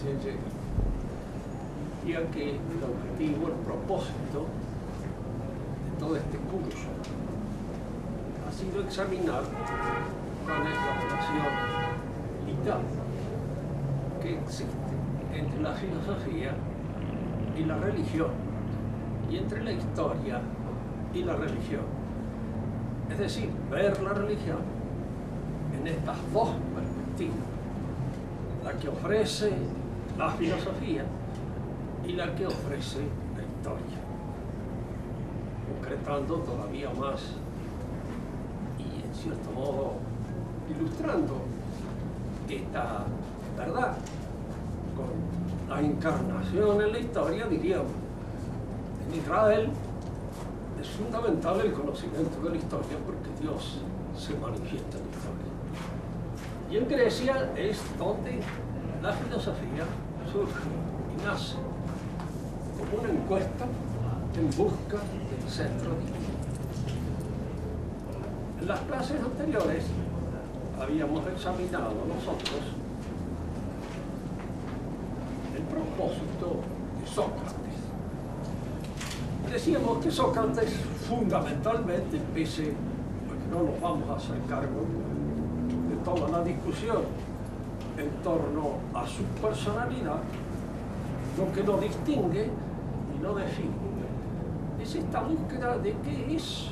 recién llega. Y aquí el objetivo, el propósito de todo este curso ha sido examinar cuál es la relación vital que existe entre la filosofía y la religión, y entre la historia y la religión. Es decir, ver la religión en estas dos perspectivas, la que ofrece la filosofía y la que ofrece la historia, concretando todavía más y en cierto modo ilustrando esta verdad con la encarnación en la historia, diríamos. En Israel es fundamental el conocimiento de la historia porque Dios se manifiesta en la historia. Y en Grecia es donde la filosofía surge y nace como una encuesta en busca del centro divino. En las clases anteriores habíamos examinado nosotros el propósito de Sócrates. Decíamos que Sócrates fundamentalmente, pese a que no nos vamos a hacer cargo de toda la discusión en torno a su personalidad, lo que lo distingue y lo define es esta búsqueda de qué es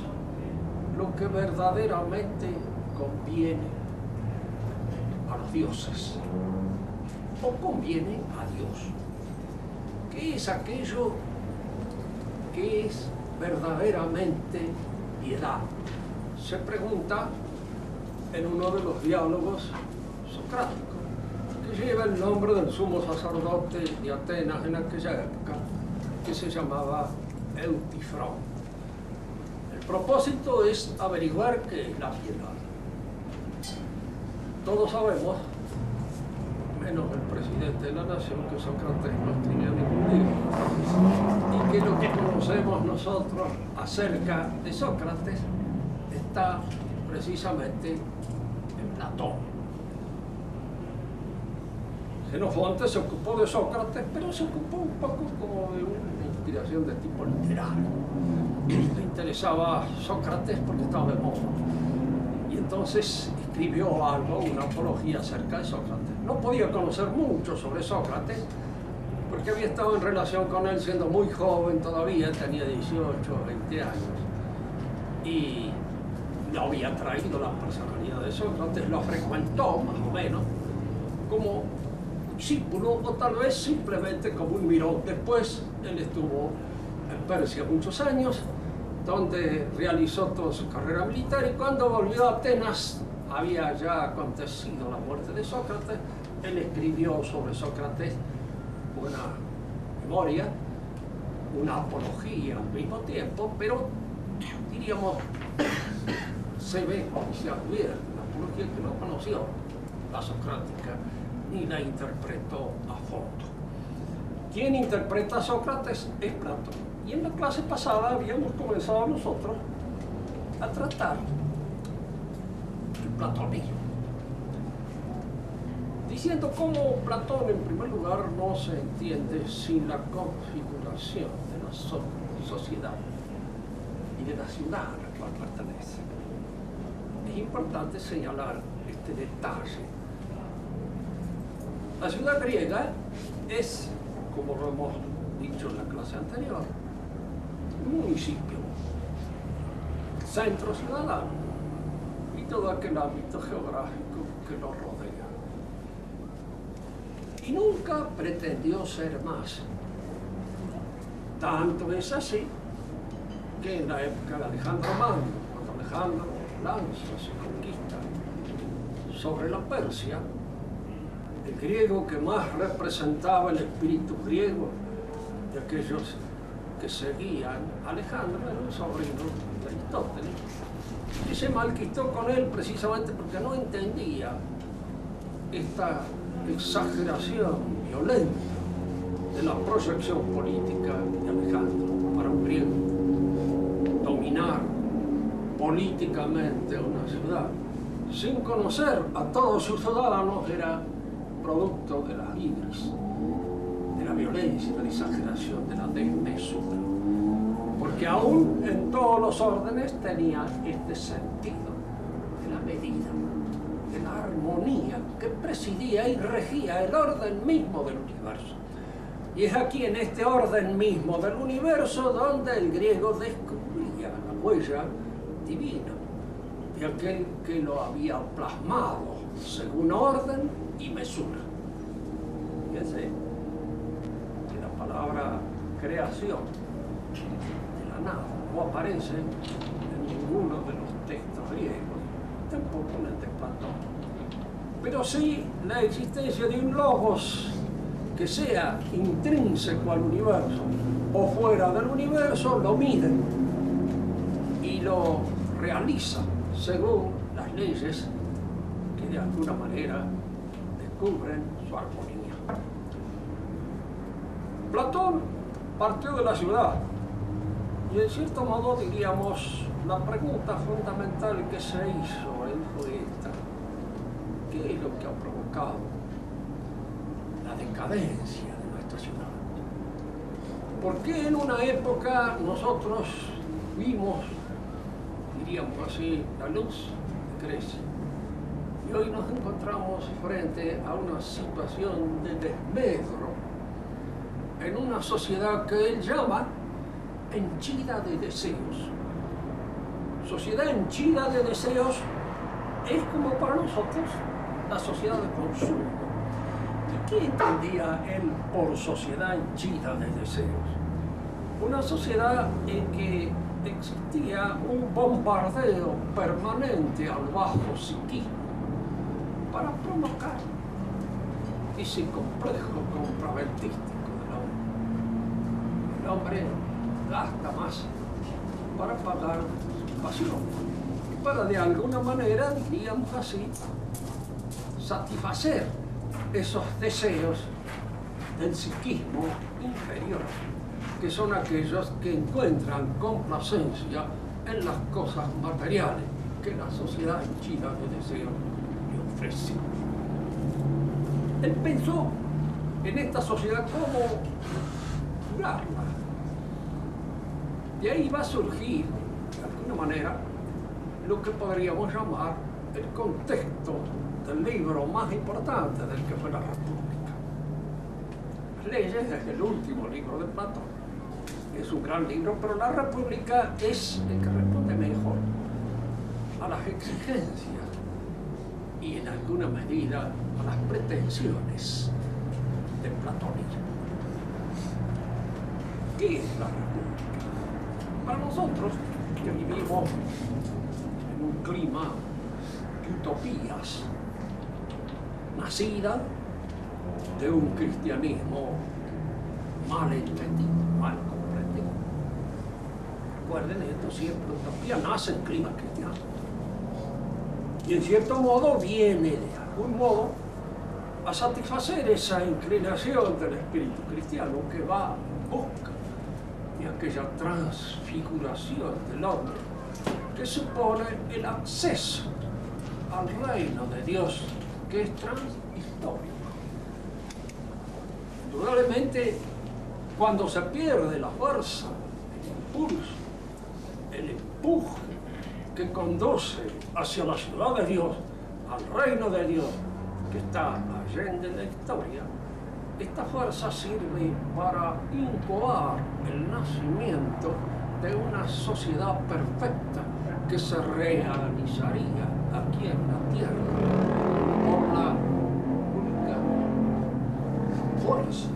lo que verdaderamente conviene a los dioses o conviene a Dios. ¿Qué es aquello que es verdaderamente piedad? Se pregunta en uno de los diálogos socráticos, que lleva el nombre del sumo sacerdote de Atenas en aquella época, que se llamaba Eutifrón. El propósito es averiguar qué es la piedad. Todos sabemos, menos el presidente de la nación, que Sócrates no escribió ningún libro, y que lo que conocemos nosotros acerca de Sócrates está precisamente en Platón. Xenofonte se ocupó de Sócrates, pero se ocupó un poco como de una inspiración de tipo literario. Le interesaba Sócrates porque estaba de moda. Y entonces escribió algo, una apología acerca de Sócrates. No podía conocer mucho sobre Sócrates, porque había estado en relación con él siendo muy joven todavía, tenía 18 o 20 años. Y no había traído la personalidad de Sócrates, lo frecuentó más o menos como discípulo o tal vez simplemente como un mirón. Después él estuvo en Persia muchos años, donde realizó toda su carrera militar, y cuando volvió a Atenas había ya acontecido la muerte de Sócrates. Él escribió sobre Sócrates una memoria, una apología al mismo tiempo, pero diríamos se ve y se advierte una apología que no conoció la socrática ni la interpretó a fondo. Quien interpreta a Sócrates es Platón. Y en la clase pasada habíamos comenzado nosotros a tratar el platonismo, diciendo cómo Platón, en primer lugar, no se entiende sin la configuración de la sociedad y de la ciudad a la cual pertenece. Es importante señalar este detalle. La ciudad griega es, como lo hemos dicho en la clase anterior, un municipio, centro ciudadano y todo aquel ámbito geográfico que lo rodea. Y nunca pretendió ser más. Tanto es así que en la época de Alejandro Magno, cuando Alejandro lanza su conquista sobre la Persia, el griego que más representaba el espíritu griego de aquellos que seguían a Alejandro era un sobrino de Aristóteles, y se malquistó con él precisamente porque no entendía esta exageración violenta de la proyección política de Alejandro. Para un griego, dominar políticamente una ciudad sin conocer a todos sus ciudadanos era producto de la ibris, de la violencia, de la exageración, de la desmesura. Porque aún en todos los órdenes tenía este sentido de la medida, de la armonía que presidía y regía el orden mismo del universo. Y es aquí en este orden mismo del universo donde el griego descubría la huella divina de aquel que lo había plasmado según orden y mesura. Fíjense que la palabra creación de la nada no aparece en ninguno de los textos griegos, tampoco en el de Platón. Pero sí la existencia de un logos que sea intrínseco al universo o fuera del universo, lo mide y lo realiza según las leyes que de alguna manera descubren su armonía. Platón partió de la ciudad y en cierto modo diríamos la pregunta fundamental que se hizo él fue esta: ¿qué es lo que ha provocado la decadencia de nuestra ciudad? ¿Por qué en una época nosotros vimos, diríamos así, la luz de Grecia, y hoy nos encontramos frente a una situación de desmedro en una sociedad que él llama henchida de deseos? Sociedad henchida de deseos es como para nosotros la sociedad de consumo. ¿Y qué entendía él por sociedad henchida de deseos? Una sociedad en que existía un bombardeo permanente al bajo psiquismo para provocar ese complejo compraventístico del hombre. El hombre gasta más para pagar su pasión y para de alguna manera, diríamos así, satisfacer esos deseos del psiquismo inferior, que son aquellos que encuentran complacencia en las cosas materiales que la sociedad henchida de deseos le ofrece. Él pensó en esta sociedad cómo curarla. De ahí va a surgir, de alguna manera, lo que podríamos llamar el contexto del libro más importante del que fue la República. Las leyes es el último libro de Platón. Es un gran libro, pero la República es el que responde mejor a las exigencias y en alguna medida a las pretensiones del platonismo. ¿Qué es la República? Para nosotros, que vivimos en un clima de utopías, nacida de un cristianismo mal entendido, mal comprendido. Recuerden esto, siempre utopía nace en clima cristiano. Y en cierto modo viene de algún modo a satisfacer esa inclinación del espíritu cristiano que va en busca de aquella transfiguración del hombre que supone el acceso al reino de Dios, que es transhistórico. Indudablemente, cuando se pierde la fuerza, el impulso, el empuje que conduce hacia la ciudad de Dios, al reino de Dios, que está allende en la historia, esta fuerza sirve para incubar el nacimiento de una sociedad perfecta que se realizaría aquí en la tierra por la única fuerza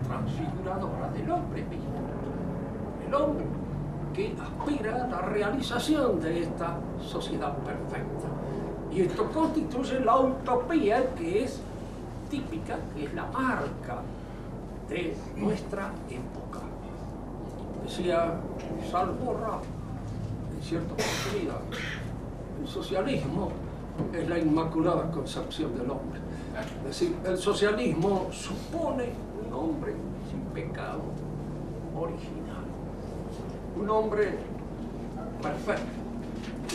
transfiguradora del hombre mismo. El hombre que aspira a la realización de esta sociedad perfecta. Y esto constituye la utopía que es típica, que es la marca de nuestra época. Decía Salborra, en cierta oportunidad, el socialismo es la inmaculada concepción del hombre. Es decir, el socialismo supone un hombre sin pecado original, un hombre perfecto,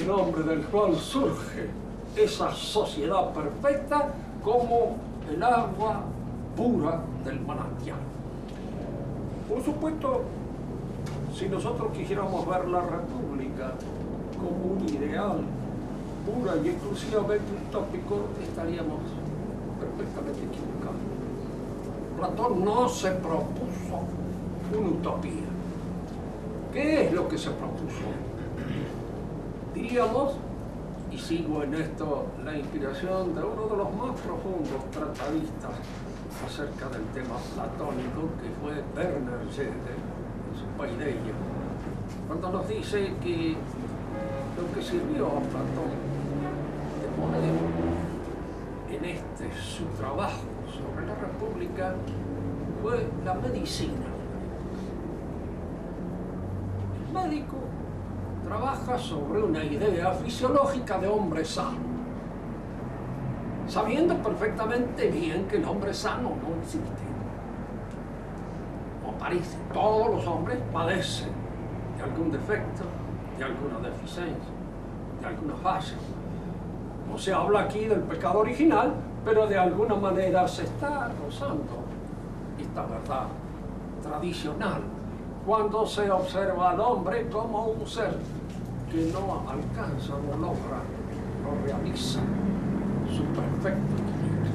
un hombre del cual surge esa sociedad perfecta como el agua pura del manantial. Por supuesto, si nosotros quisiéramos ver la República como un ideal pura y exclusivamente utópico, estaríamos perfectamente equivocados. Platón no se propuso una utopía. ¿Qué es lo que se propuso? Diríamos, y sigo en esto la inspiración de uno de los más profundos tratadistas acerca del tema platónico, que fue Werner Schlegel, en su Paideia, cuando nos dice que lo que sirvió a Platón de modelo en su trabajo sobre la República fue la medicina. El médico trabaja sobre una idea fisiológica de hombre sano, sabiendo perfectamente bien que el hombre sano no existe. No parece. Todos los hombres padecen de algún defecto, de alguna deficiencia, de alguna falla. No se habla aquí del pecado original, pero de alguna manera se está rozando esta verdad tradicional cuando se observa al hombre como un ser que no alcanza, no logra, no realiza su perfecto equilibrio.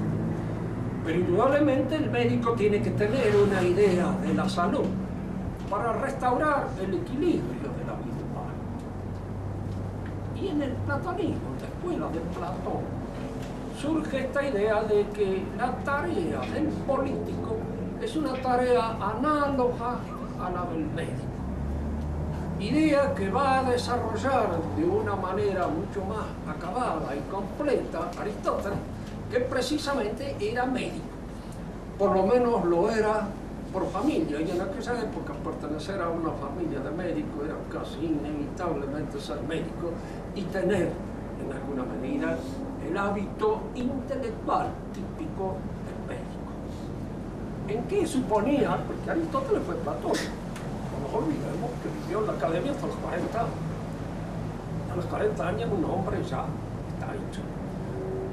Pero indudablemente el médico tiene que tener una idea de la salud para restaurar el equilibrio de la vida humana. Y en el platonismo, en la escuela de Platón, surge esta idea de que la tarea del político es una tarea análoga a la del médico. Idea que va a desarrollar de una manera mucho más acabada y completa Aristóteles, que precisamente era médico. Por lo menos lo era por familia, y en aquella época pertenecer a una familia de médicos era casi inevitablemente ser médico y tener, en alguna medida, el hábito intelectual típico del médico. ¿En qué suponía? Porque Aristóteles fue platónico. No nos olvidemos que vivió en la academia hasta los 40 años. A los 40 años un hombre ya está hecho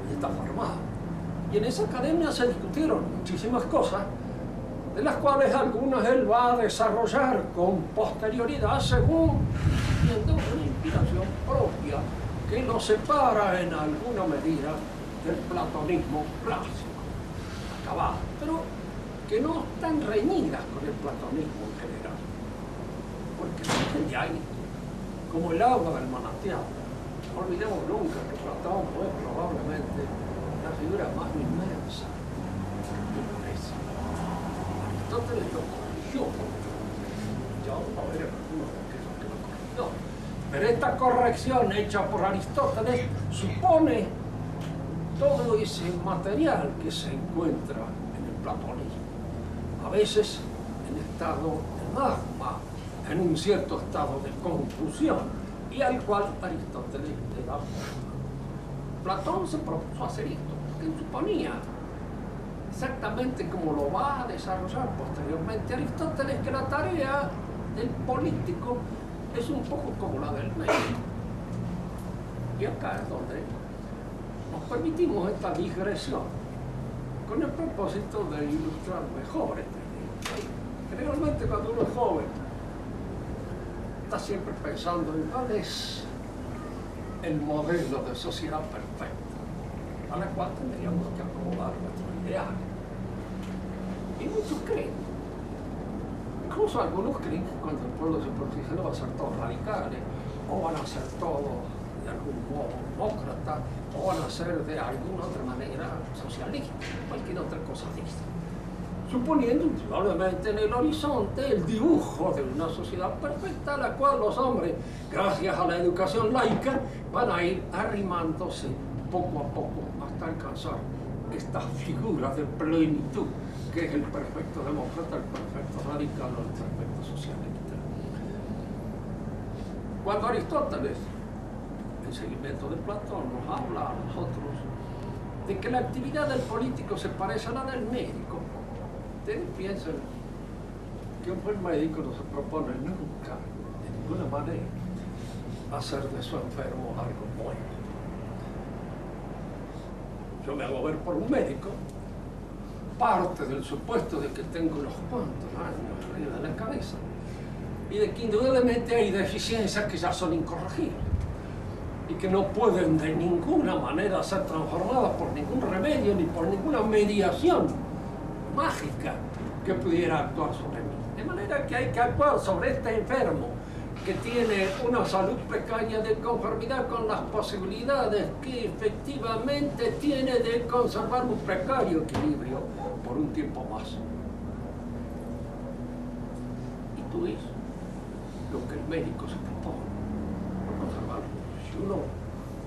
y está formado. Y en esa academia se discutieron muchísimas cosas, de las cuales algunas él va a desarrollar con posterioridad según teniendo una inspiración propia que lo separa en alguna medida del platonismo clásico, acabado, pero que no están reñidas con el platonismo en general, porque surgen de ahí, como el agua del manantial. No olvidemos nunca que Platón fue probablemente la figura más inmensa de la Grecia. Aristóteles lo corrigió, ya vamos a ver algunos de aquellos que lo corrigió. Pero esta corrección hecha por Aristóteles supone todo ese material que se encuentra en el platonismo, a veces en estado de magma, en un cierto estado de confusión, y al cual Aristóteles le da forma. Platón se propuso hacer esto, porque suponía, exactamente como lo va a desarrollar posteriormente Aristóteles, que la tarea del político es un poco como la del médico. Y acá es donde nos permitimos esta digresión, con el propósito de ilustrar mejor esta idea. Generalmente cuando uno es joven, está siempre pensando en cuál es el modelo de sociedad perfecta a la cual tendríamos que acomodar nuestro ideal. Y muchos creen, incluso algunos creen que cuando el pueblo se protege no va a ser todos radicales, o van a ser todos de algún modo demócratas, o van a ser de alguna otra manera socialistas, cualquier otra cosa distinta. Suponiendo indudablemente en el horizonte el dibujo de una sociedad perfecta a la cual los hombres, gracias a la educación laica, van a ir arrimándose poco a poco hasta alcanzar esta figura de plenitud que es el perfecto demócrata, el perfecto radical o el perfecto socialista. Cuando Aristóteles, en seguimiento de Platón, nos habla a nosotros de que la actividad del político se parece a la del médico, ustedes piensan que un buen médico no se propone nunca, de ninguna manera, hacer de su enfermo algo bueno. Yo me hago ver por un médico parte del supuesto de que tengo unos cuantos años arriba de la cabeza y de que indudablemente hay deficiencias que ya son incorregibles y que no pueden de ninguna manera ser transformadas por ningún remedio ni por ninguna mediación mágica que pudiera actuar sobre mí. De manera que hay que actuar sobre este enfermo que tiene una salud precaria de conformidad con las posibilidades que efectivamente tiene de conservar un precario equilibrio por un tiempo más. Y tú dices lo que el médico se propone, no conservarlo. Si uno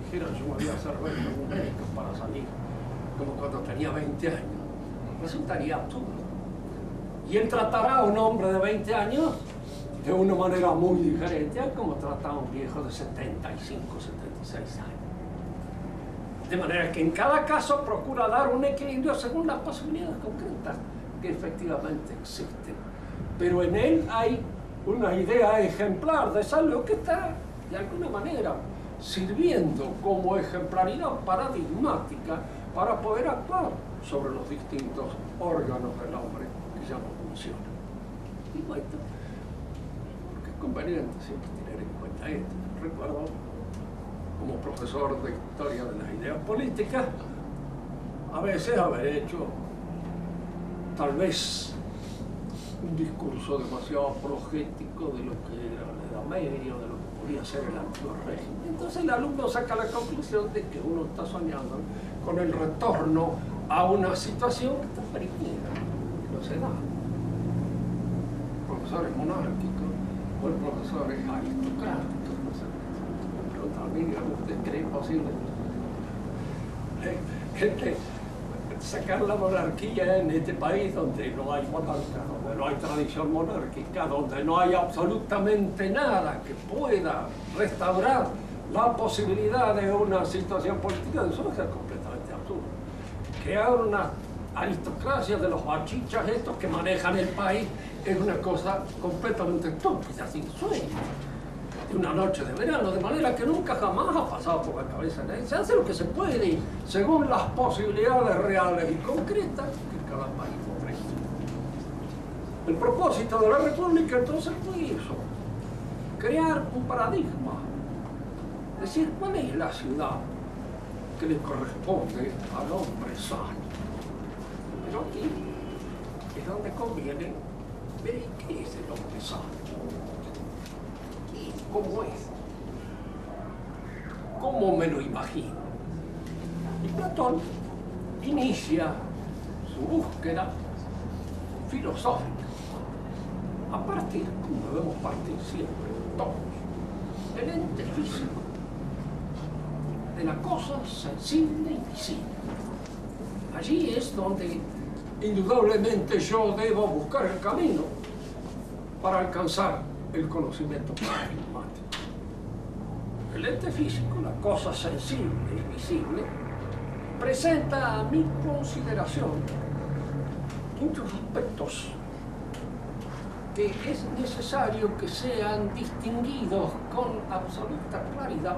dijera yo me voy a hacer ver con un médico para salir como cuando tenía 20 años, resultaría absurdo. Y él tratará a un hombre de 20 años de una manera muy diferente a como trata a un viejo de 75, 76 años. De manera que en cada caso procura dar un equilibrio según las posibilidades concretas que efectivamente existen. Pero en él hay una idea ejemplar de salud que está, de alguna manera, sirviendo como ejemplaridad paradigmática para poder actuar sobre los distintos órganos del hombre que ya no funcionan. Y bueno, porque es conveniente siempre tener en cuenta esto. Recuerdo, como profesor de historia de las ideas políticas, a veces haber hecho tal vez un discurso demasiado apologético de lo que era la Edad Media, de lo que podía ser el antiguo régimen. Entonces el alumno saca la conclusión de que uno está soñando con el retorno a una situación que está peregrina, que no se da. El profesor es monárquico o el profesor es aristocrático. No sé. Pero también, ¿usted cree posible sacar la monarquía en este país donde no hay monarca, donde no hay tradición monárquica, donde no hay absolutamente nada que pueda restaurar la posibilidad de una situación política? Eso es completamente absurdo. Crear una aristocracia de los bachichas estos que manejan el país es una cosa completamente estúpida, sin sueño, de una noche de verano, de manera que nunca jamás ha pasado por la cabeza de nadie. Se hace lo que se puede según las posibilidades reales y concretas que cada país ofrece. El propósito de la República entonces fue eso, crear un paradigma, es decir, ¿cuál es la ciudad que le corresponde al hombre sano? Pero aquí es donde conviene ver qué es el hombre sano. ¿Cómo es? ¿Cómo me lo imagino? Y Platón inicia su búsqueda filosófica a partir, como debemos partir siempre, todos, del ente físico, de la cosa sensible y visible. Allí es donde indudablemente yo debo buscar el camino para alcanzar el conocimiento paradigmático. El ente físico, la cosa sensible y visible, presenta a mi consideración muchos aspectos que es necesario que sean distinguidos con absoluta claridad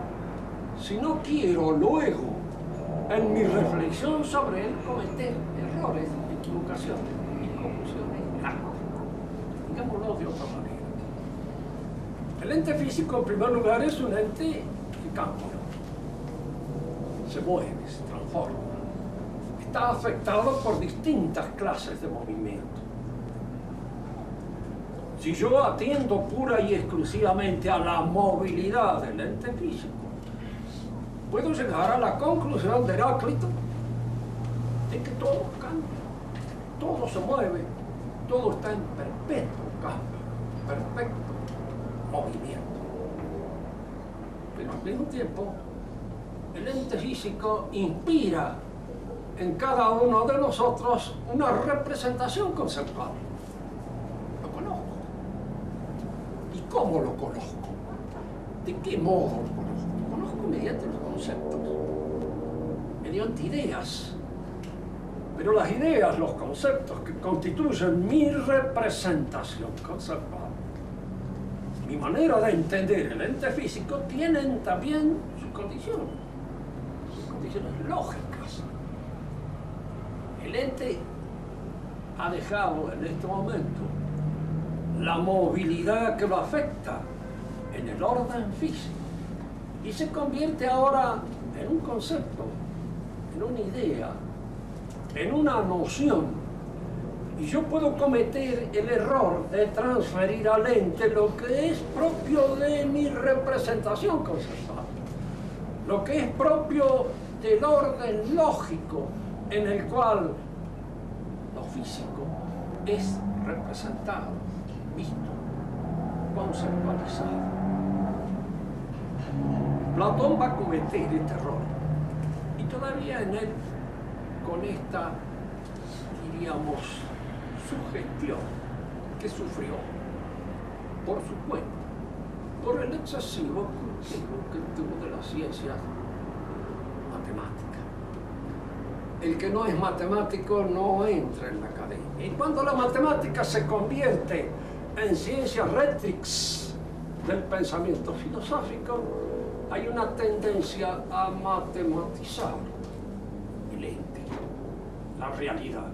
si no quiero luego, en mi reflexión sobre él, cometer errores, equivocaciones y confusiones graves. Digámoslo de otra manera. El ente físico, en primer lugar, es un ente que cambia, se mueve, se transforma, está afectado por distintas clases de movimiento. Si yo atiendo pura y exclusivamente a la movilidad del ente físico, puedo llegar a la conclusión de Heráclito de que todo cambia, todo se mueve, todo está en perpetuo cambio, perfecto movimiento. Pero al mismo tiempo, el ente físico inspira en cada uno de nosotros una representación conceptual. Lo conozco. ¿Y cómo lo conozco? ¿De qué modo lo conozco? Lo conozco mediante los conceptos, mediante ideas. Pero las ideas, los conceptos que constituyen mi representación conceptual, mi manera de entender el ente físico, tienen también sus condiciones lógicas. El ente ha dejado en este momento la movilidad que lo afecta en el orden físico y se convierte ahora en un concepto, en una idea, en una noción. Y yo puedo cometer el error de transferir al ente lo que es propio de mi representación conceptual, lo que es propio del orden lógico en el cual lo físico es representado, visto, conceptualizado. Platón va a cometer este error y todavía en él, con esta, diríamos, sugestión que sufrió por su cuenta, por el excesivo cultivo que tuvo de las ciencias matemáticas. El que no es matemático no entra en la academia. Y cuando la matemática se convierte en ciencia rectrix del pensamiento filosófico, hay una tendencia a matematizar el ente, la realidad.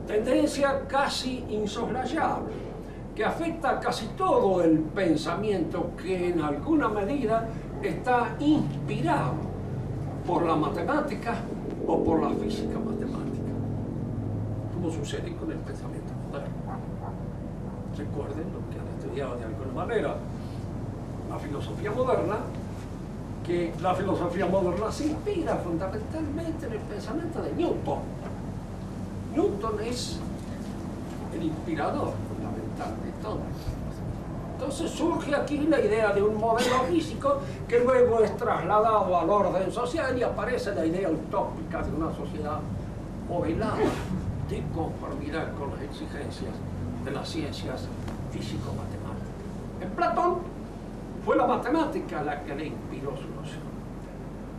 Tendencia casi insoslayable, que afecta a casi todo el pensamiento que en alguna medida está inspirado por la matemática o por la física matemática, como sucede con el pensamiento moderno. Recuerden lo que han estudiado de alguna manera la filosofía moderna, que la filosofía moderna se inspira fundamentalmente en el pensamiento de Newton. Newton es el inspirador fundamental de todo. Entonces surge aquí la idea de un modelo físico que luego es trasladado al orden social y aparece la idea utópica de una sociedad modelada de conformidad con las exigencias de las ciencias físico-matemáticas. En Platón fue la matemática la que le inspiró su noción.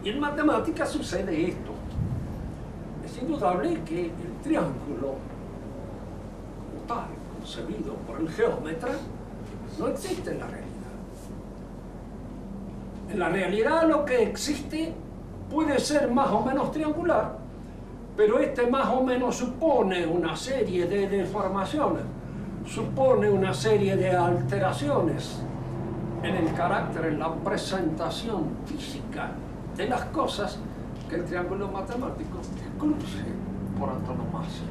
Y en matemática sucede esto. Es indudable que el triángulo, como tal, concebido por el geómetra, no existe en la realidad. En la realidad lo que existe puede ser más o menos triangular, pero este más o menos supone una serie de deformaciones, supone una serie de alteraciones en el carácter, en la presentación física de las cosas que el triángulo matemático excluye por antonomasia.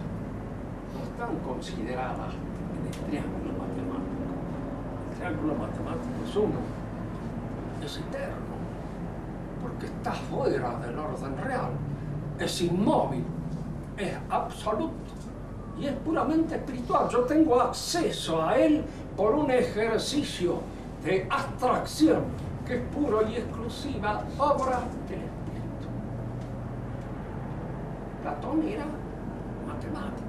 No están consideradas en el triángulo matemático. El triángulo matemático es uno, es eterno, porque está fuera del orden real, es inmóvil, es absoluto y es puramente espiritual. Yo tengo acceso a él por un ejercicio de abstracción que es puro y exclusiva obra del espíritu. Platón era matemático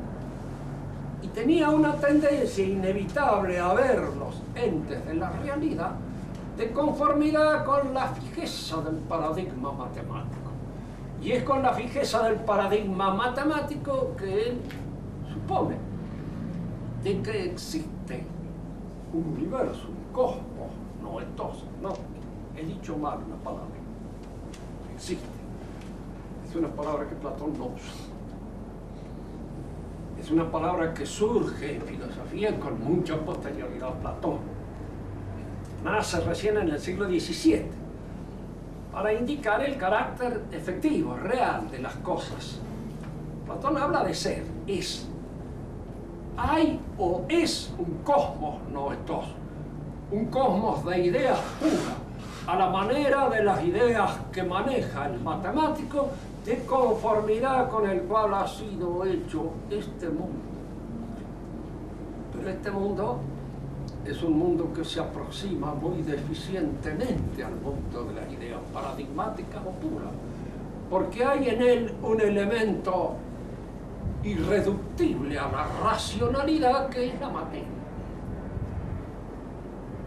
y tenía una tendencia inevitable a ver los entes de la realidad de conformidad con la fijeza del paradigma matemático. Y es con la fijeza del paradigma matemático que él supone de que existe un universo, un cosmos novedoso. No, he dicho mal una palabra. Existe. Es una palabra que Platón no usa. Es una palabra que surge en filosofía con mucha posterioridad a Platón. Nace recién en el siglo XVII para indicar el carácter efectivo, real de las cosas. Platón habla de ser, es. Hay o es un cosmos novedoso, un cosmos de ideas puras, a la manera de las ideas que maneja el matemático, de conformidad con el cual ha sido hecho este mundo. Pero este mundo es un mundo que se aproxima muy deficientemente al mundo de las ideas paradigmáticas o puras, porque hay en él un elemento irreductible a la racionalidad que es la materia.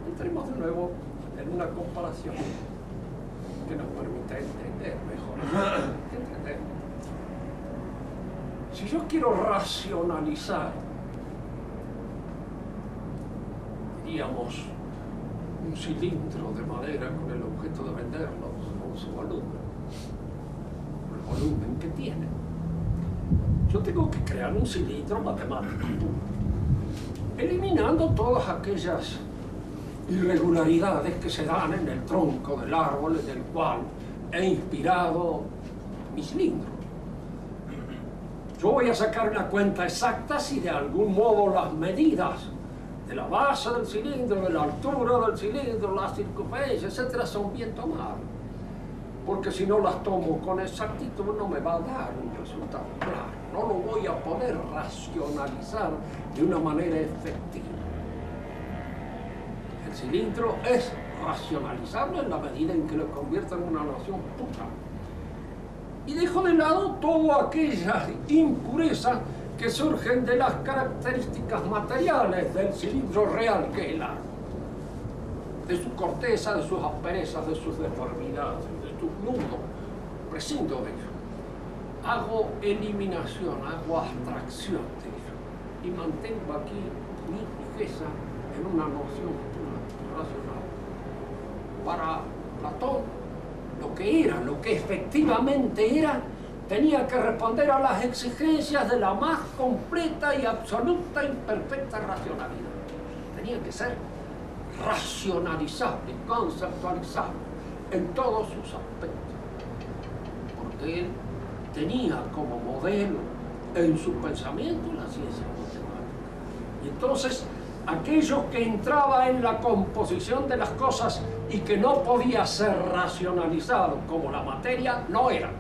Entremos de nuevo en una comparación que nos permita entender mejor. Entender. Si yo quiero racionalizar, diríamos, un cilindro de madera con el objeto de venderlo, con su volumen, el volumen que tiene. yo tengo que crear un cilindro matemático, eliminando todas aquellas irregularidades que se dan en el tronco del árbol en el cual he inspirado mi cilindro. Yo voy a sacar una cuenta exacta si de algún modo las medidas de la base del cilindro, de la altura del cilindro, la circunferencia, etcétera, son bien tomadas. Porque si no las tomo con exactitud no me va a dar un resultado claro. No lo voy a poder racionalizar de una manera efectiva. El cilindro es racionalizable en la medida en que lo convierta en una noción pura. Y dejo de lado toda aquella impureza que surgen de las características materiales del cilindro real que es el árbol. De su corteza, de sus asperezas, de sus deformidades, de sus nudos. Prescindo de ello. Hago eliminación, hago abstracción de ello. Y mantengo aquí mi fijeza en una noción pura, racional. Para Platón, lo que era, lo que efectivamente era, tenía que responder a las exigencias de la más completa y absoluta y perfecta racionalidad. Tenía que ser racionalizable, conceptualizable en todos sus aspectos. Porque él tenía como modelo en su pensamiento la ciencia matemática. Y entonces, aquello que entraba en la composición de las cosas y que no podía ser racionalizado como la materia, no era.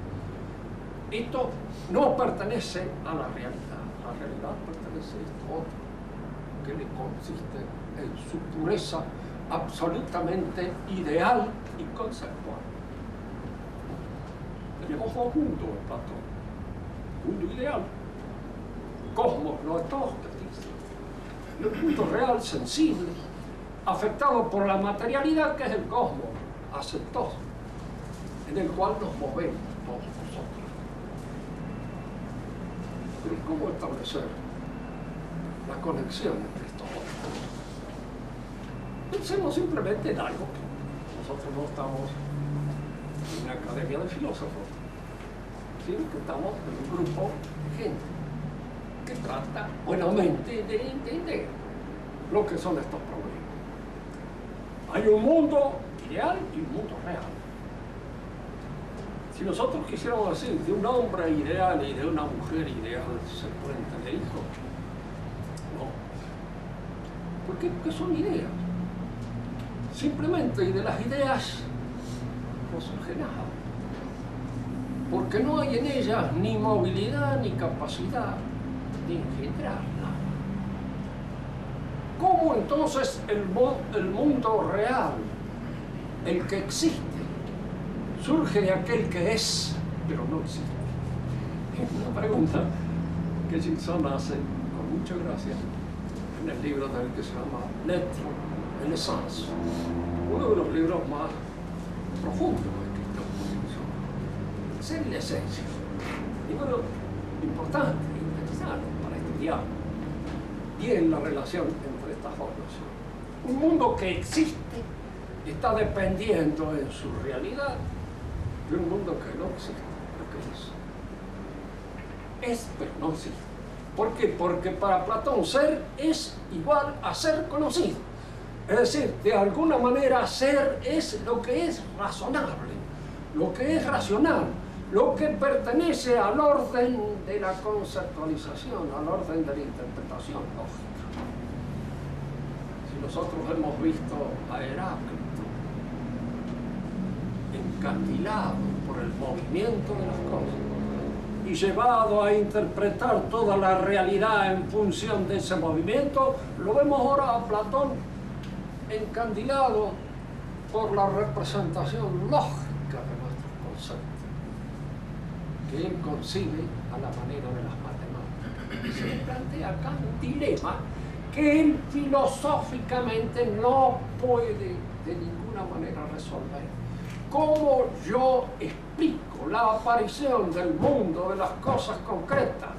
Esto no pertenece a la realidad. La realidad pertenece a esto otro, que le consiste en su pureza absolutamente ideal y conceptual. Tenemos dos mundos en Platón. Mundo ideal, cosmos, no es todo, y el mundo real, sensible, afectado por la materialidad, que es el cosmos aceptoso, en el cual nos movemos todos nosotros. Pero ¿cómo establecer la conexión entre estos dos mundos? Pensemos simplemente en algo que nosotros no estamos en una academia de filósofos, sino que estamos en un grupo de gente que trata buenamente de entender lo que son estos problemas. Hay un mundo ideal y un mundo real. Si nosotros quisiéramos decir de un hombre ideal y de una mujer ideal se pueden tener hijos, no. ¿Por qué? Porque son ideas. Simplemente, y de las ideas no surge nada. Porque no hay en ellas ni movilidad ni capacidad de engendrar nada. ¿Cómo entonces el mundo real, el que existe, surge de aquel que es, pero no existe? Es una pregunta que Gilson hace con mucha gracia en el libro del que se llama L'Être et l'Essence, uno de los libros más profundos escritos por Gilson. Ser y la esencia. Libro importante, interesante para estudiar bien la relación entre estas dos nociones. Un mundo que existe está dependiendo en su realidad de un mundo que no existe, lo que es. Es, pero no existe. ¿Por qué? Porque para Platón ser es igual a ser conocido. Es decir, de alguna manera ser es lo que es razonable, lo que es racional, lo que pertenece al orden de la conceptualización, al orden de la interpretación lógica. Si nosotros hemos visto a Heráclito encandilado por el movimiento de las cosas y llevado a interpretar toda la realidad en función de ese movimiento, lo vemos ahora a Platón encandilado por la representación lógica de nuestros conceptos, que él concibe a la manera de las matemáticas. Se le plantea acá un dilema que él filosóficamente no puede de ninguna manera resolver. ¿Cómo yo explico la aparición del mundo de las cosas concretas,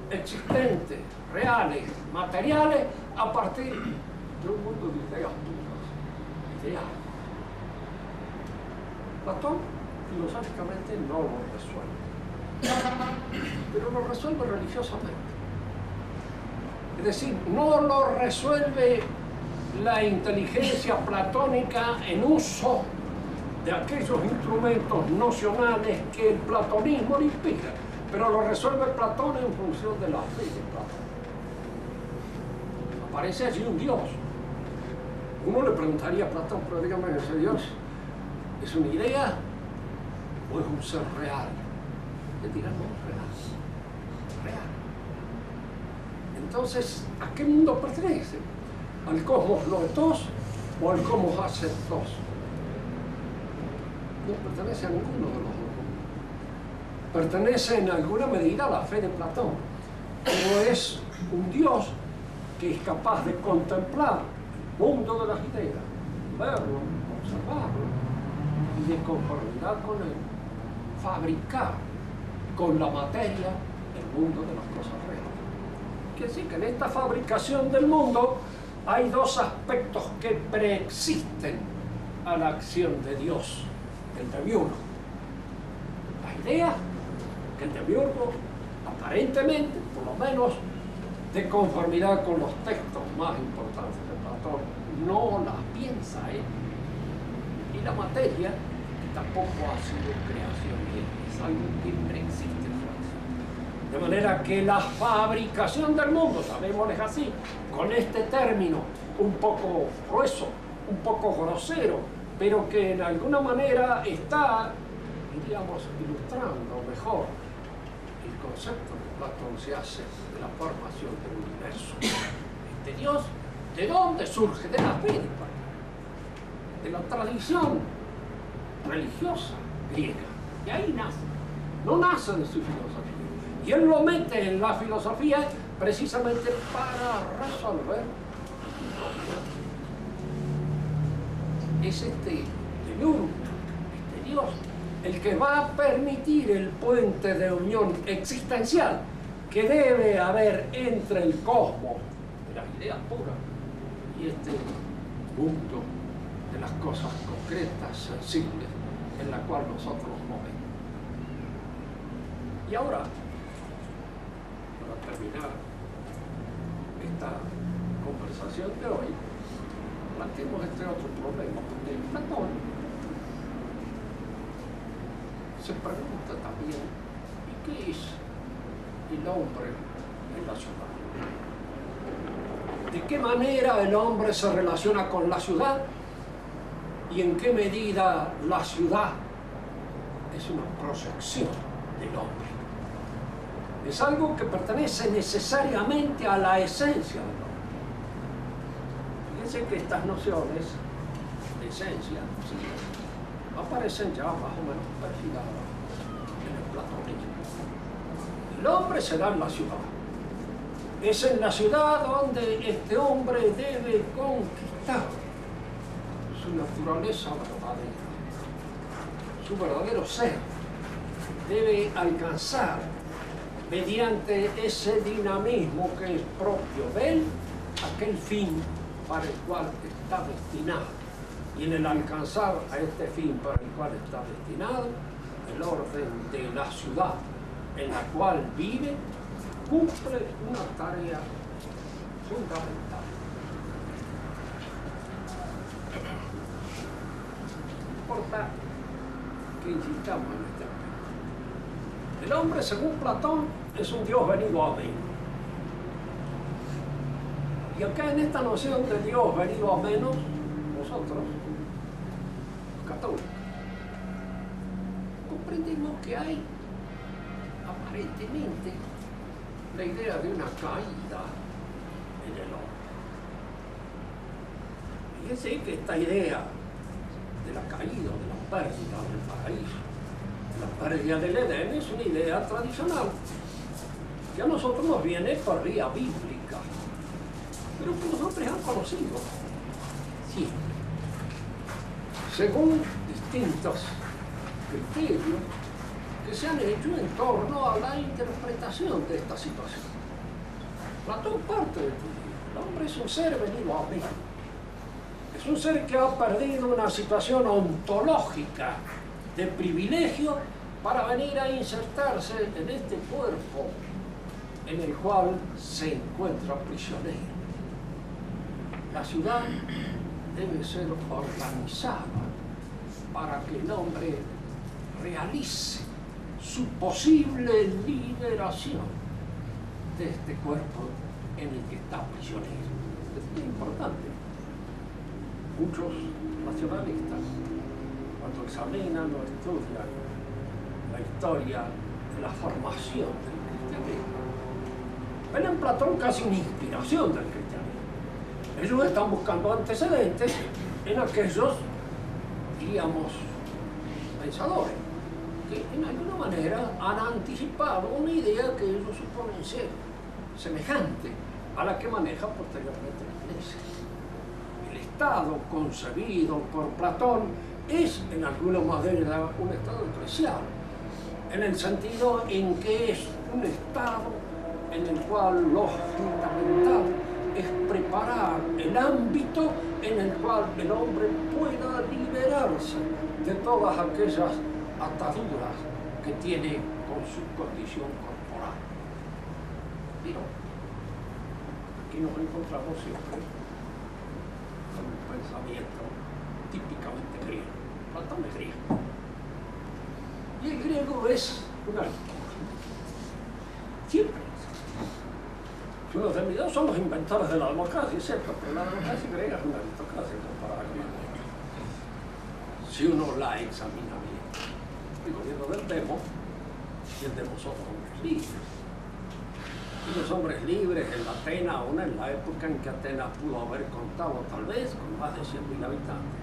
existentes, reales, materiales, a partir de un mundo de ideas puras, ideales? Platón filosóficamente no lo resuelve. pero lo resuelve religiosamente. Es decir, no lo resuelve la inteligencia platónica en uso de aquellos instrumentos nocionales que el platonismo le inspira, pero lo resuelve Platón en función de la fe de Platón. Aparece allí un Dios. Uno le preguntaría a Platón, pero dígame, ¿ese Dios es una idea o es un ser real? Él dirá, no, real. Entonces, ¿a qué mundo pertenece? ¿Al cosmos loetos o al cosmos aceptos? No pertenece a ninguno de los dos. Pertenece en alguna medida a la fe de Platón, pero es un Dios que es capaz de contemplar el mundo de las ideas, verlo, observarlo, y de conformidad con él, fabricar con la materia el mundo de las cosas reales. Quiere decir que en esta fabricación del mundo hay dos aspectos que preexisten a la acción de Dios, el demiurgo. La idea que el demiurgo, aparentemente, por lo menos, de conformidad con los textos más importantes de Platón, no las piensa él. Y la materia, que tampoco ha sido creación de él, es algo que preexiste en su acción. De manera que la fabricación del mundo, llamémosles así, con este término un poco grueso, un poco grosero, pero que en alguna manera está, diríamos, ilustrando mejor el concepto que Platón se hace de la formación del universo. Este Dios, ¿de dónde surge? De la fe de la tradición religiosa griega. Y ahí nace. No nace de su filosofía. Y él lo mete en la filosofía precisamente para resolver. Es este demiurgo, este Dios, el que va a permitir el puente de unión existencial que debe haber entre el cosmos de las ideas puras y este mundo de las cosas concretas, sensibles, en la cual nosotros nos movemos. Y ahora, para terminar esta conversación de hoy, planteemos este otro problema, porque Platón se pregunta también, ¿y qué es el hombre en la ciudad? ¿De qué manera el hombre se relaciona con la ciudad? ¿Y en qué medida la ciudad es una proyección del hombre? Es algo que pertenece necesariamente a la esencia del hombre. Fíjense que estas nociones de esencia aparecen ya más o menos perfiladas en el platonismo. El hombre se da en la ciudad. Es en la ciudad donde este hombre debe conquistar su naturaleza verdadera, su verdadero ser. Debe alcanzar, mediante ese dinamismo que es propio de él, aquel fin para el cual está destinado. Y en el alcanzar a este fin para el cual está destinado, el orden de la ciudad en la cual vive cumple una tarea fundamental. No importa que insistamos en este aspecto. El hombre, según Platón, es un Dios venido a menos. Y acá en esta noción de Dios venido a menos, nosotros, los católicos, comprendemos que hay aparentemente la idea de una caída en el hombre. Fíjense que esta idea de la caída, de la pérdida del paraíso, la pérdida del Edén, es una idea tradicional que a nosotros nos viene por vía bíblica, pero que los hombres han conocido siempre, según distintos criterios que se han hecho en torno a la interpretación de esta situación. Platón parte de tu vida. El hombre es un ser venido a menos. Es un ser que ha perdido una situación ontológica de privilegio para venir a insertarse en este cuerpo en el cual se encuentra prisionero. La ciudad debe ser organizada para que el hombre realice su posible liberación de este cuerpo en el que está prisionero. Esto es importante. Muchos racionalistas, cuando examinan o estudian la historia de la formación del cristianismo, ven en Platón casi una inspiración del cristianismo. Ellos están buscando antecedentes en aquellos, diríamos, pensadores, que en alguna manera han anticipado una idea que ellos suponen ser semejante a la que maneja posteriormente la Iglesia. El Estado concebido por Platón es en alguna manera un Estado eclesial, en el sentido en que es un Estado en el cual lo fundamental es preparar el ámbito en el cual el hombre pueda liberarse de todas aquellas ataduras que tiene con su condición corporal. Pero aquí nos encontramos siempre con un pensamiento típicamente griego. Platón es griego. Y el griego es una aristocracia. Siempre. Si uno se mira, son los inventores de la democracia, es cierto, pero la democracia griega es una aristocracia comparada con la griega. Si uno la examina bien. El gobierno del demo y el demo son hombres libres. Y los hombres libres en Atenas, aún en la época en que Atenas pudo haber contado tal vez con más de 100.000 habitantes,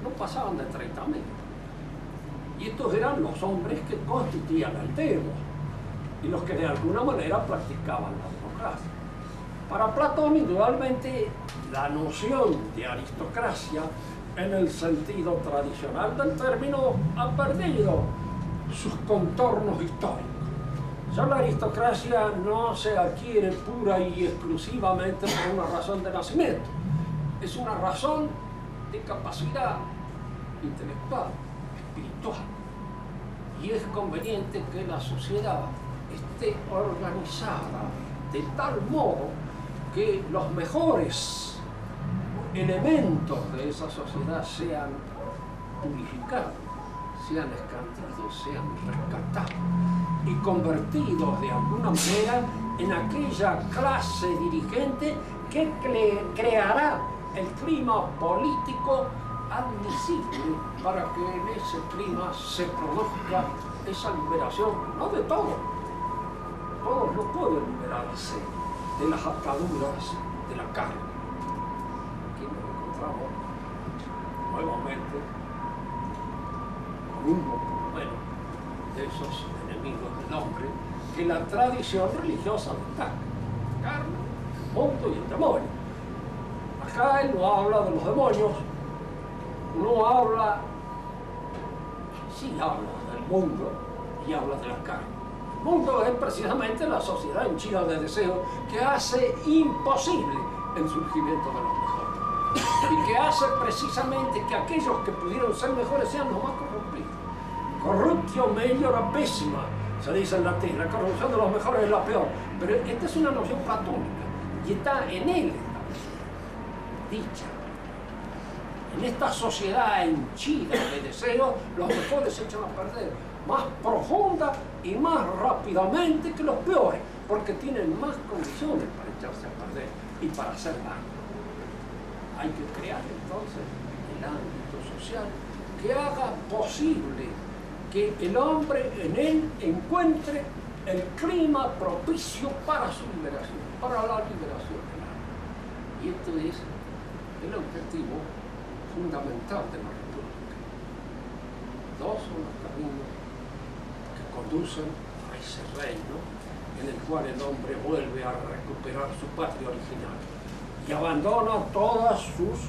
no pasaban de 30.000. Y estos eran los hombres que constituían el demo y los que de alguna manera practicaban la democracia. Para Platón, indudablemente, la noción de aristocracia en el sentido tradicional del término ha perdido sus contornos históricos. Ya la aristocracia no se adquiere pura y exclusivamente por una razón de nacimiento, es una razón de capacidad intelectual, espiritual, y es conveniente que la sociedad esté organizada de tal modo que los mejores elementos de esa sociedad sean purificados, sean escandidos, sean rescatados y convertidos de alguna manera en aquella clase dirigente que creará el clima político admisible para que en ese clima se produzca esa liberación, no de todos. Todos no pueden liberarse de las ataduras de la carne. Aquí nos encontramos nuevamente con uno, por lo menos, de esos enemigos del hombre que la tradición religiosa destaca: carne, mundo y el demonio. Acá él no habla de los demonios, no habla, sí habla del mundo y habla de la carne. El mundo es precisamente la sociedad henchida de deseos que hace imposible el surgimiento de los mejores y que hace precisamente que aquellos que pudieron ser mejores sean los más corrompidos. Corruptio meliora pésima, se dice en latín. La corrupción de los mejores es la peor, pero esta es una noción platónica y está en él dicha. En esta sociedad henchida de deseos, los mejores se echan a perder más profunda y más rápidamente que los peores, porque tienen más condiciones para echarse a perder y para hacer daño. Hay que crear entonces el ámbito social que haga posible que el hombre en él encuentre el clima propicio para su liberación, para la liberación del alma. Y esto es el objetivo fundamental de la República. Dos son los caminos que conducen a ese reino en el cual el hombre vuelve a recuperar su patria original y abandona todas sus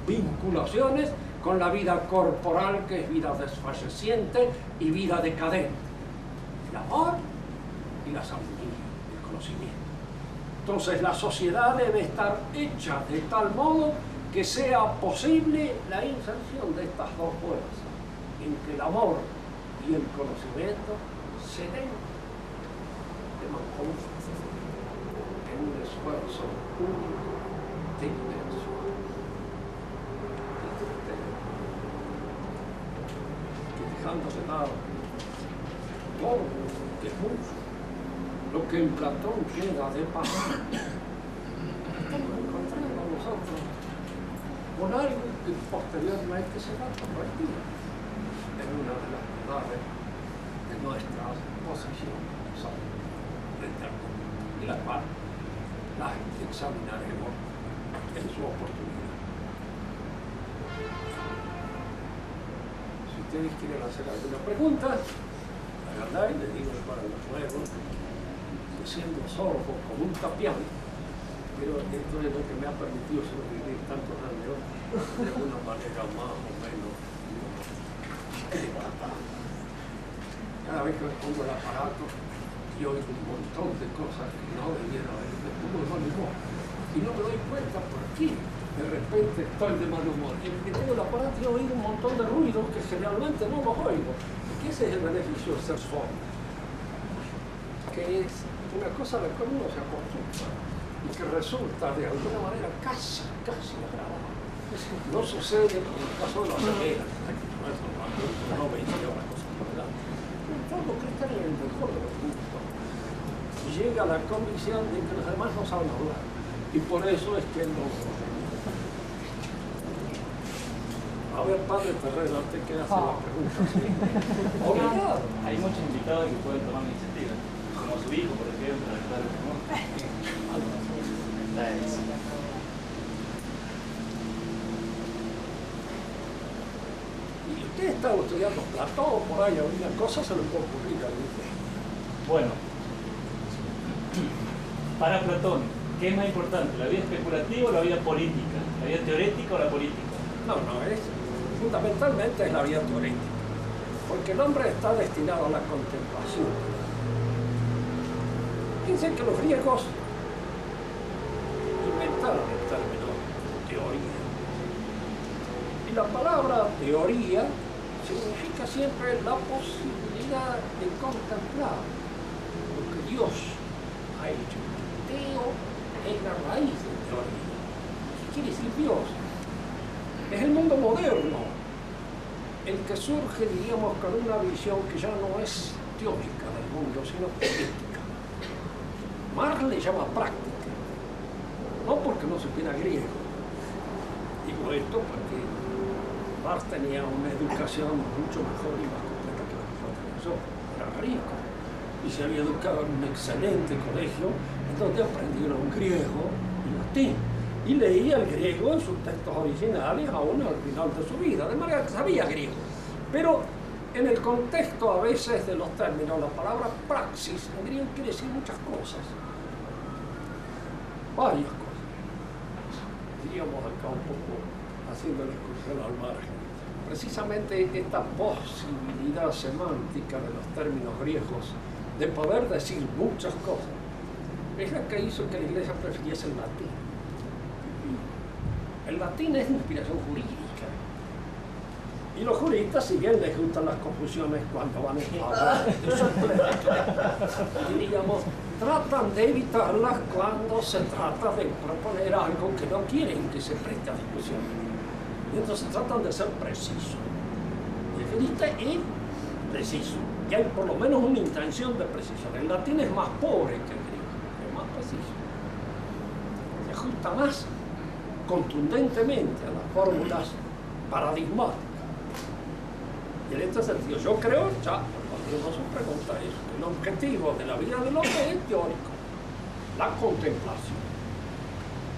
vinculaciones con la vida corporal, que es vida desfalleciente y vida decadente. El amor y la sabiduría, el conocimiento. Entonces la sociedad debe estar hecha de tal modo que sea posible la inserción de estas dos fuerzas, en que el amor y el conocimiento se den de mancomunidad en un esfuerzo único de liberación. Que dejando de lado todo lo que es mucho, lo que en Platón queda de pasar, estamos encontrando nosotros con algo que posteriormente se va a convertir en una de las verdades de nuestra posición frente al mundo, y la cual la examinaremos en su oportunidad. Si ustedes quieren hacer alguna pregunta, háganla y les digo para los nuevos, que siendo sordo como un tapián, pero esto es lo que me ha permitido sobrevivir tantos años de una manera más o menos elevada. Cada vez que me pongo el aparato y oigo un montón de cosas que no debiera haber, me pongo de mal humor y no me doy cuenta por qué de repente estoy de mal humor. Y porque tengo el aparato y oigo un montón de ruidos que generalmente no los oigo, porque ese es el beneficio de ser sordo, que es una cosa a la cual uno se acostumbra y que resulta de alguna manera casi agradable. No sucede como en el caso de la ceguera, que no veía una cosa novedad. Todo está en el mejor de los mundos. Y llega a la convicción de que los demás no saben hablar. Y por eso es que no. A ver, padre Terrero, antes que hace la pregunta. ¿Sí? Obligado. Hay muchos invitados que pueden tomar la iniciativa, como su hijo, por ejemplo, el padre Ramón. Y usted está estudiando Platón por ahí, alguna cosa se le puede ocurrir a usted. Bueno, para Platón, ¿qué es más importante, la vida especulativa o la vida política? ¿La vida teorética o la política? No, fundamentalmente es la vida teorética, porque el hombre está destinado a la contemplación. Piensen que los griegos inventaron el término teoría. Y la palabra teoría significa siempre la posibilidad de contemplar lo que Dios ha hecho. Teo es la raíz de teoría. ¿Qué quiere decir Dios? Es el mundo moderno, el que surge, diríamos, con una visión que ya no es teórica del mundo, sino política. Marx le llama práctica, no porque no supiera griego. Digo esto porque Marx tenía una educación mucho mejor y más completa que la que yo tenía yo. Era rico y se había educado en un excelente colegio en donde aprendieron griego y latín. Y leía el griego en sus textos originales aún al final de su vida, de manera que sabía griego. Pero en el contexto a veces de los términos, la palabra praxis en griego quiere decir muchas cosas. Varias cosas. Diríamos acá un poco haciendo la excursión al margen. Precisamente esta posibilidad semántica de los términos griegos de poder decir muchas cosas es la que hizo que la Iglesia prefiriese el latín. El latín es de inspiración jurídica. Y los juristas, si bien les gustan las confusiones cuando van a hablar de eso, diríamos, tratan de evitarlas cuando se trata de proponer algo que no quieren que se preste a discusión. Y entonces tratan de ser precisos. El jurista es preciso, y hay por lo menos una intención de precisión. El latín es más pobre que el griego, es más preciso. Se ajusta más contundentemente a las fórmulas paradigmáticas. Y en este sentido, yo creo, ya cuando uno se pregunta eso, que el objetivo de la vida del hombre es teórico, la contemplación.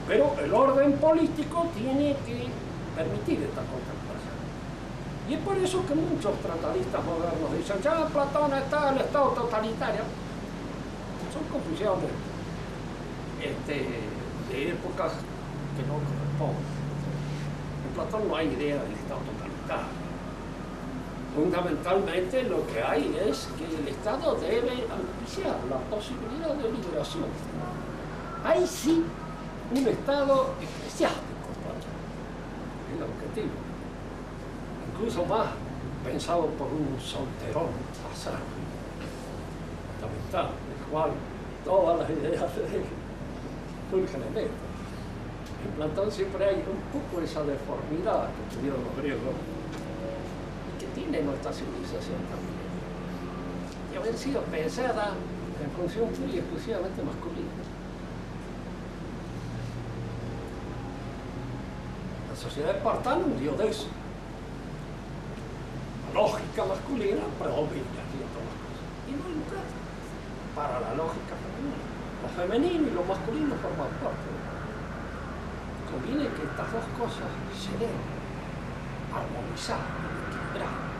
Pero el orden político tiene que permitir esta contemplación. Y es por eso que muchos tratadistas modernos dicen, ya Platón está el Estado totalitario. Son confusiones de épocas que no corresponden. En Platón no hay idea del Estado totalitario. Fundamentalmente lo que hay es que el Estado debe auspiciar la posibilidad de liberación. Hay sí un Estado eclesiástico, es el objetivo. Incluso más pensado por un solterón pasado, la mitad del cual todas las ideas de él surgen en él. En Platón siempre hay un poco esa deformidad que tuvieron los griegos y que tiene nuestra civilización también, y haber sido pensada en función pura y exclusivamente masculina. La sociedad espartana hundió de eso. La lógica masculina predomina aquí en todas las cosas. Y no hay lugar para la lógica femenina. Lo femenino y lo masculino forman parte. Conviene que estas dos cosas se den armonizadas, equilibradas.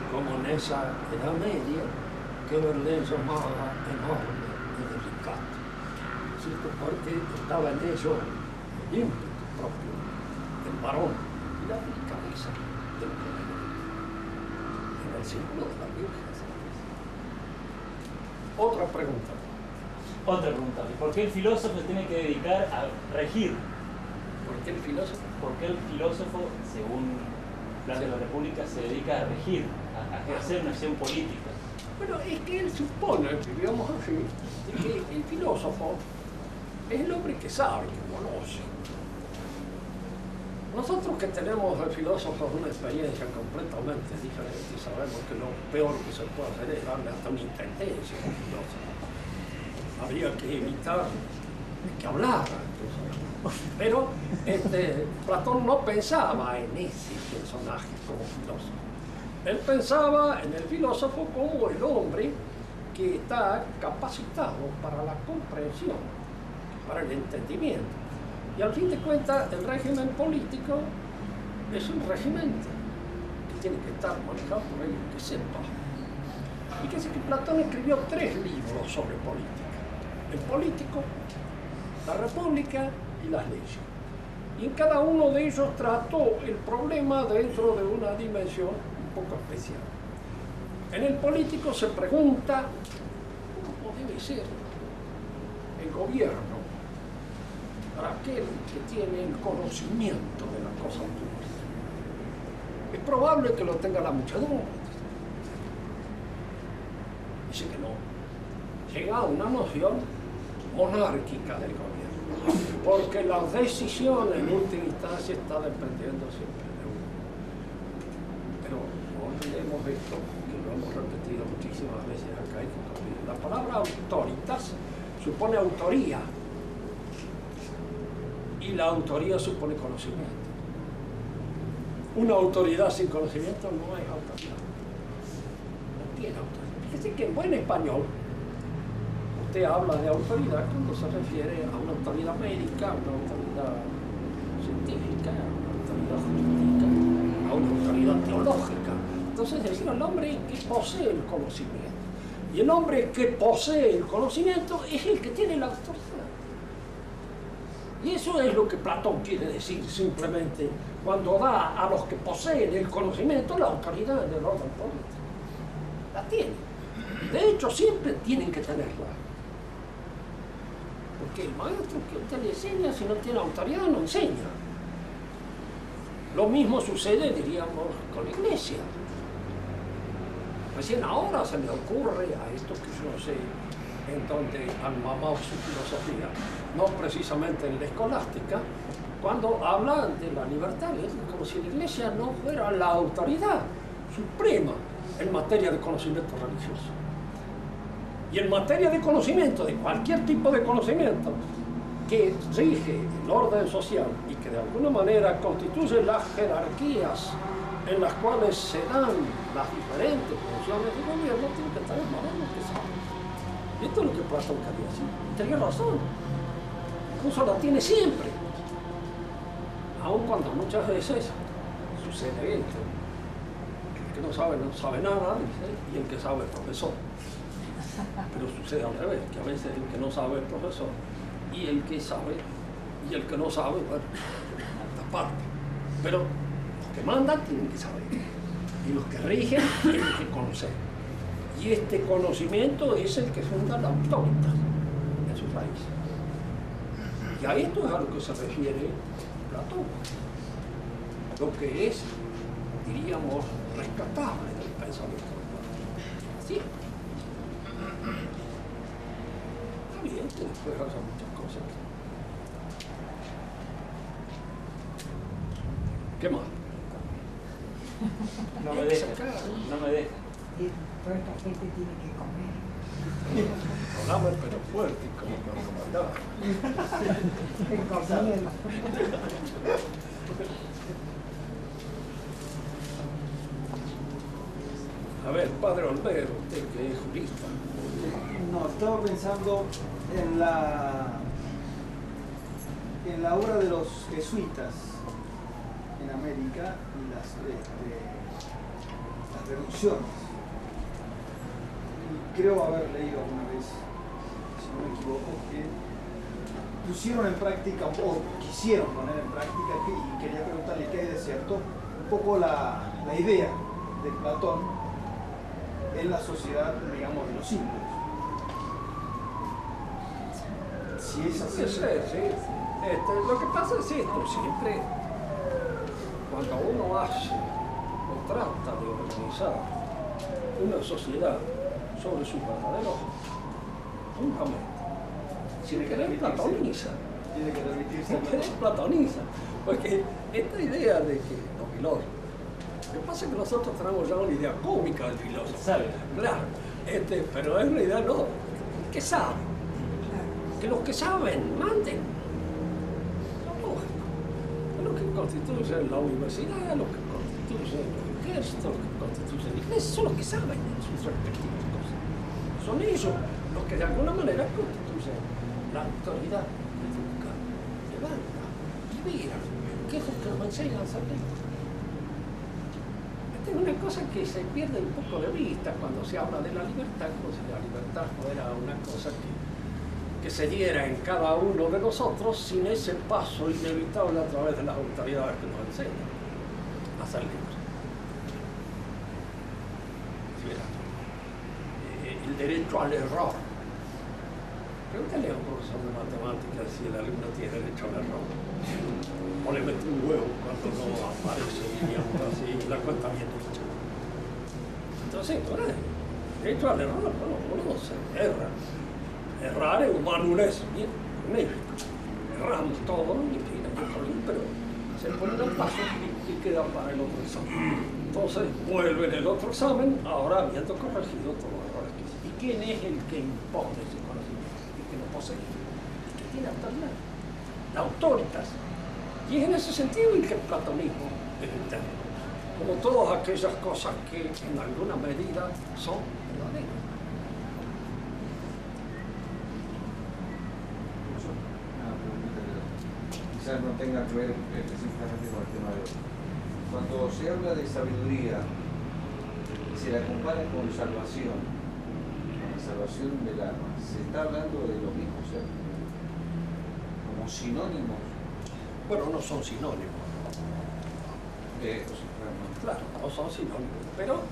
Como en esa Edad Media que Verlaine llamaba enorme y delicado. ¿Cierto? Porque estaba en ello el ímpetu propio del varón y la delicadeza del femenino. En el símbolo de la Virgen. Otra pregunta. Otra pregunta. ¿Por qué el filósofo se tiene que dedicar a regir? ¿Por qué el filósofo? ¿Por qué el filósofo, según Plan de la República, se dedica a regir, a ejercer una acción política? Bueno, es que él supone, digamos así, que el filósofo es el hombre que sabe, que conoce. Nosotros que tenemos de filósofos una experiencia completamente diferente, sabemos que lo peor que se puede hacer es darle hasta una intendencia a un filósofo. Habría que evitar que hablara. Pero Platón no pensaba en ese personaje como filósofo. Él pensaba en el filósofo como el hombre que está capacitado para la comprensión, para el entendimiento. Y al fin de cuentas, el régimen político es un régimen que tiene que estar manejado por alguien que sepa. Fíjense que Platón escribió 3 libros sobre política. El político, la república y las leyes. Y en cada uno de ellos trató el problema dentro de una dimensión un poco especial. En el político se pregunta cómo debe ser el gobierno para aquel que tiene el conocimiento de la cosa pública. Es probable que lo tenga la muchedumbre. Dice que no. Llega a una noción monárquica del gobierno, porque la decisión en última instancia está dependiendo siempre de uno. Pero no olvidemos esto, que lo hemos repetido muchísimas veces acá. La palabra autoritas supone autoría, y la autoría supone conocimiento. Una autoridad sin conocimiento no es autoridad. No tiene autoridad. Fíjese que en buen español usted habla de autoridad cuando se refiere a una autoridad médica, a una autoridad científica, a una autoridad jurídica, a una autoridad teológica. Entonces decir al hombre que posee el conocimiento. Y el hombre que posee el conocimiento es el que tiene la autoridad. Y eso es lo que Platón quiere decir simplemente cuando da a los que poseen el conocimiento la autoridad en el orden político. La tienen. De hecho, siempre tienen que tenerla. Porque el maestro que usted le enseña, si no tiene autoridad, no enseña. Lo mismo sucede, diríamos, con la iglesia. Recién ahora se me ocurre a esto que yo no sé en donde han mamado su filosofía, no precisamente en la escolástica, cuando hablan de la libertad, es como si la iglesia no fuera la autoridad suprema en materia de conocimiento religioso. Y en materia de conocimiento, de cualquier tipo de conocimiento, que rige el orden social y que de alguna manera constituye las jerarquías en las cuales se dan las diferentes funciones de gobierno, tiene que estar en manos que saben. Y esto es lo que Platón quería decir. Tenía razón. Incluso la tiene siempre. Aun cuando muchas veces sucede esto. El que no sabe nada, dice, y el que sabe es profesor. Pero sucede al revés, que a veces el que no sabe es profesor, y el que sabe, y el que no sabe, bueno, esta parte. Pero los que mandan tienen que saber. Y los que rigen tienen que conocer. Y este conocimiento es el que funda la autoridad en sus raíces. Y a esto es a lo que se refiere Platón. Lo que es diríamos, rescatable del pensamiento. Sí. Está bien que después haya muchas cosas. ¿Qué más? No me deja, no me deja. Y toda esta gente tiene que comer. Hablamos pero fuerte, como cuando mandaba. Encomienda. A ver, padre Olvero, usted que es jurista. No, estaba pensando en la obra de los jesuitas en América y las reducciones. Y creo haber leído alguna vez, si no me equivoco, que pusieron en práctica, o quisieron poner en práctica, y quería preguntarle qué hay de cierto, un poco la idea de Platón en la sociedad, digamos, de los símbolos. Si es así. Sí, sí. Lo que pasa es esto, siempre cuando uno hace o trata de organizar una sociedad sobre sus verdaderos fundamentos, tiene que ver platoniza. Tiene que remitirse Tiene que ver platoniza. Porque esta idea de que los filósofos, lo que pasa es que nosotros tenemos ya una idea cómica del filósofo. ¿Sabe? Claro, pero en realidad no. ¿Qué saben? Que los que saben manden. Lo que constituye la universidad, lo que constituye los ejércitos, lo que constituye la iglesia, son los que saben sus respectivas cosas. Son ellos los que de alguna manera constituyen la autoridad que educa, levanta, libera, que es lo que nos enseñan a saber. Esta es una cosa que se pierde un poco de vista cuando se habla de la libertad, como si la libertad fuera una cosa que se diera en cada uno de nosotros sin ese paso inevitable a través de las autoridades que nos enseñan a ser libres. El derecho al error. Pregúntale a un profesor de matemáticas si el alumno tiene derecho al error. O le mete un huevo cuando no aparece, digamos así, la cuenta bien hecha. Entonces, bueno, derecho al error, bueno, uno se erra. Errar es humano, es bien magnífico. Erramos todo, y mira, pero se pone el paso y queda para el otro examen. Entonces vuelve en el otro examen, ahora habiendo corregido todos los errores que hizo. ¿Y quién es el que impone ese conocimiento? El que lo posee, el que tiene autoridad, la autoritas. Y es en ese sentido el que el platonismo es interno. Como todas aquellas cosas que en alguna medida son verdaderas. Quizás no tenga que ver específicamente con el tema de hoy. Cuando se habla de sabiduría, se la compara con salvación, con la salvación del alma. Se está hablando de lo mismo, ¿cierto? Como sinónimos. Bueno, no son sinónimos. Claro, no son sinónimos. Pero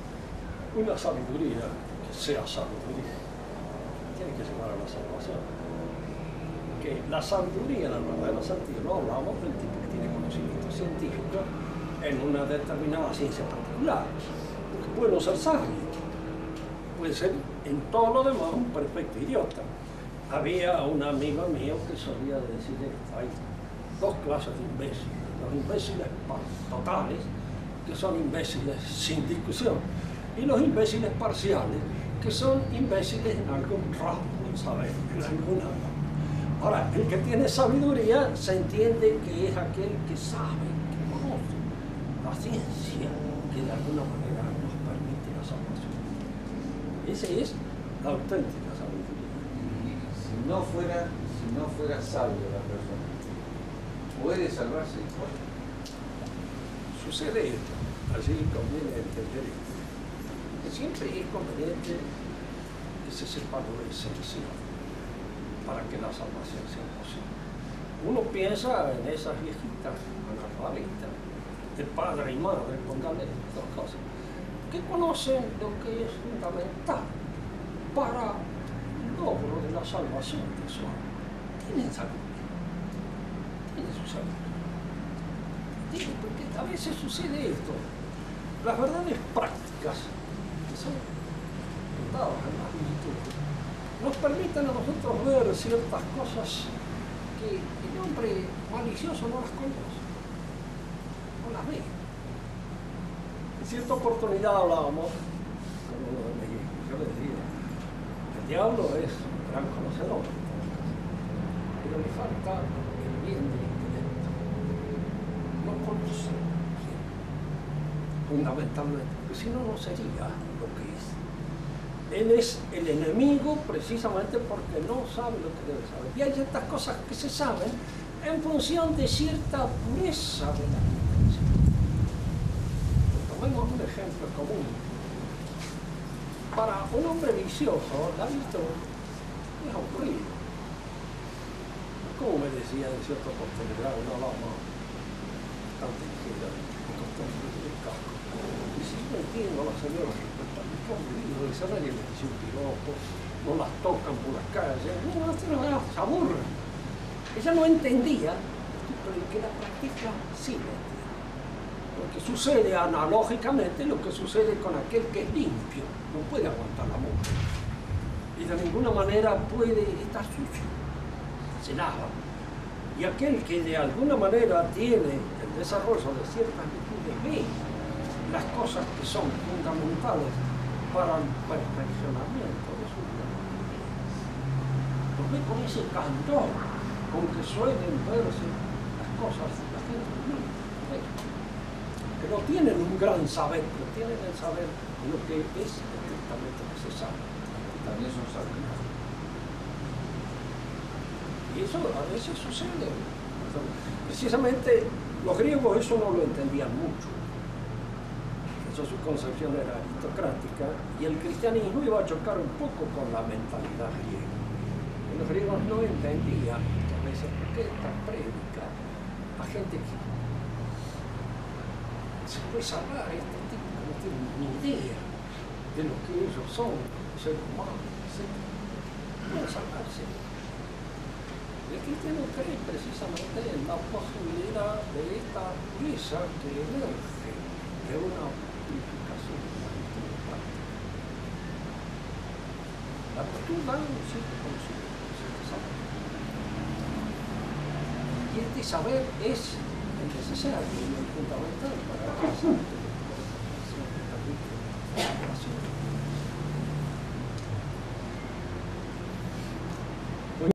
una sabiduría que sea sabiduría tiene que llevar a la salvación. Que la sabiduría, en el verdadero sentido, no hablamos del tipo que tiene conocimiento científico en una determinada ciencia particular, porque puede no ser sabio, puede ser en todo lo demás un perfecto idiota. Había un amigo mío que solía decir esto: hay dos clases de imbéciles, los imbéciles totales, que son imbéciles sin discusión, y los imbéciles parciales, que son imbéciles en algún rasgo del saber, en alguna. Ahora, el que tiene sabiduría se entiende que es aquel que sabe, que conoce la ciencia que de alguna manera nos permite la salvación. Esa es la auténtica sabiduría. Y si no fuera sabio la persona, ¿puede salvarse? Sucede esto, así conviene entender esto, que siempre es conveniente que se sepa lo esencial para que la salvación sea posible. Uno piensa en esas viejitas analfabetas, de padre y madre, póngale dos cosas, que conocen lo que es fundamental para el logro de la salvación de su alma. Tienen sabiduría, tienen su sabiduría. Porque a veces sucede esto, las verdades prácticas, que son dadas en las virtudes, nos permiten a nosotros ver ciertas cosas que el hombre malicioso no las conoce, no las ve. En cierta oportunidad hablábamos con uno de mis hijos, yo les decía, el diablo es un gran conocedor, pero le falta el bien del intelecto. No conoce bien, fundamentalmente, porque si no, no sería lo que es. Él es el enemigo precisamente porque no sabe lo que debe saber. Y hay ciertas cosas que se saben en función de cierta pureza de la intención. Tomemos un ejemplo común. Para un hombre vicioso, la virtud es aburrido. Como me decía en cierta oportunidad, una dama bastante ligera, me costó el casco. Y si yo entiendo a la señora respecto al aburrido, de esa nadie le dice un piropo, no las tocan por las calles, no, se aburren. Ella no entendía, pero el que la practica sí lo entiende. Porque sucede analógicamente lo que sucede con aquel que es limpio, no puede aguantar la mujer. Y de ninguna manera puede estar sucio, se lava. Y aquel que de alguna manera tiene el desarrollo de ciertas virtudes ve las cosas que son fundamentales para el perfeccionamiento de su vida. Lo ve con ese candor con que suelen verse las cosas de la gente. Que no tienen un gran saber, pero tienen el saber lo que es estrictamente necesario. También son sabios. Y eso a veces sucede. Precisamente los griegos eso no lo entendían mucho. Eso, su concepción era aristocrática y el cristianismo iba a chocar un poco con la mentalidad griega. Y los griegos no entendían muchas veces por qué esta prédica a gente que se puede salvar, este tipo que no tiene ni idea de lo que ellos son, ser humanos, etc. Pueden salvarse. El cristiano cree precisamente en la posibilidad de esta pureza que emerge de una purificación de la virtud práctica. La virtud da un cierto conocimiento, un cierto saber. Y este saber es el necesario y el fundamental para que